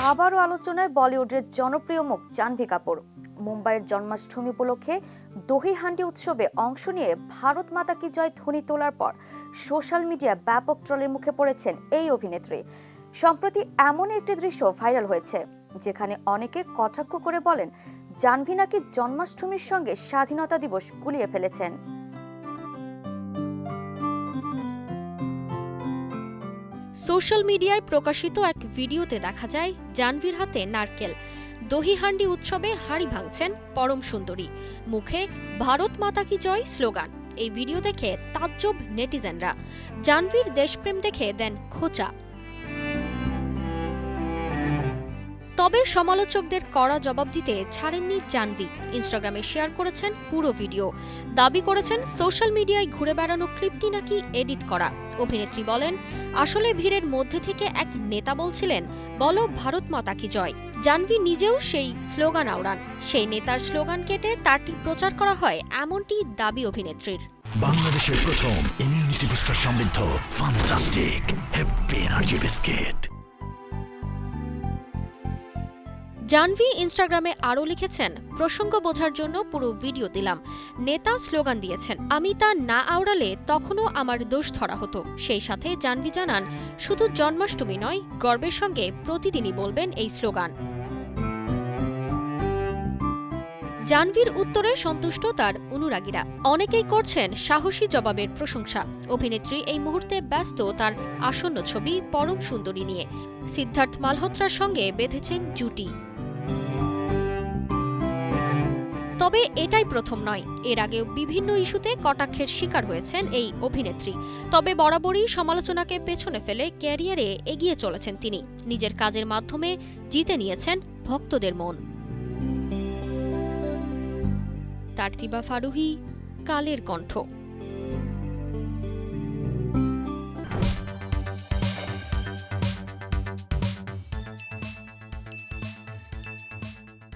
আবারও আলোচনায় বলিউডের জনপ্রিয় মুখ জাহ্নবী কাপুর। মুম্বাইয়ের জন্মাষ্টমী উপলক্ষে দহি হান্ডি উৎসবে অংশ নিয়ে ভারত মাতা কি জয় ধ্বনি তোলার পর সোশ্যাল মিডিয়া ব্যাপক ট্রলের মুখে পড়েছেন এই অভিনেত্রী। সম্প্রতি এমন একটি দৃশ্য ভাইরাল হয়েছে যেখানে অনেকে কটাক্ষ করে বলেন জাহ্নবী নাকি জন্মাষ্টমীর সঙ্গে স্বাধীনতা দিবস গুলিয়ে ফেলেছেন। সোশ্যাল মিডিয়ায় প্রকাশিত এক ভিডিওতে দেখা যায় জাহ্নবীর হাতে নারকেল, দহি হান্ডি উৎসবে হাঁড়ি ভাঙছেন পরম সুন্দরী, মুখে ভারত মাতা কি জয় স্লোগান। এই ভিডিও দেখে তাজ্জব নেটিজেনরা। জাহ্নবীর দেশপ্রেম দেখে দেন খোঁচা। তবে সমালোচকদের কড়া জবাব দিতে ছাড়েননি জাহ্নবী। ইনস্টাগ্রামে শেয়ার করেছেন পুরো ভিডিও। দাবি করেছেন সোশ্যাল মিডিয়ায় ঘুরে বেড়ানো ক্লিপটি নাকি এডিট করা। অভিনেত্রী বলেন, আসলে ভিড়ের মধ্যে থেকে এক নেতা বলছিলেন, বলো ভারত মাতা কি জয়। জাহ্নবী নিজেও সেই স্লোগান আওড়ান। সেই নেতার স্লোগান কেটে তারটি প্রচার করা হয়, এমনটি দাবি অভিনেত্রীর। বাংলাদেশের প্রথম ইমিউনিটি বুস্টার সমৃদ্ধ fantastic happy energy biscuit. Janhvi ইনস্টাগ্রামে আরও লিখেছেন, প্রসঙ্গ বোঝার জন্য পুরো ভিডিও দিলাম। নেতা স্লোগান দিয়েছেন, আমি তা না আওড়ালে তখনও আমার দোষ ধরা হতো। সেই সাথে জাহ্নবী জানান, শুধু জন্মাষ্টমী নয়, গর্বের সঙ্গে প্রতিদিনই বলবেন এই স্লোগান। জাহ্নবীর উত্তরে সন্তুষ্ট তার অনুরাগীরা। অনেকেই করছেন সাহসী জবাবের প্রশংসা। অভিনেত্রী এই মুহূর্তে ব্যস্ত তার আসন্ন ছবি পরম সুন্দরী নিয়ে। সিদ্ধার্থ মালহোত্রার সঙ্গে বেঁধেছেন জুটি। তবে এটাই প্রথম নয়, এর আগেও বিভিন্ন ইস্যুতে কটাক্ষের শিকার হয়েছেন এই অভিনেত্রী। তবে বরাবরই সমালোচনাকে পেছনে ফেলে ক্যারিয়ারে এগিয়ে চলেছেন তিনি। নিজের কাজের মাধ্যমে জিতে নিয়েছেন ভক্তদের মন। তারতিবা ফারুহি, কালের কণ্ঠ।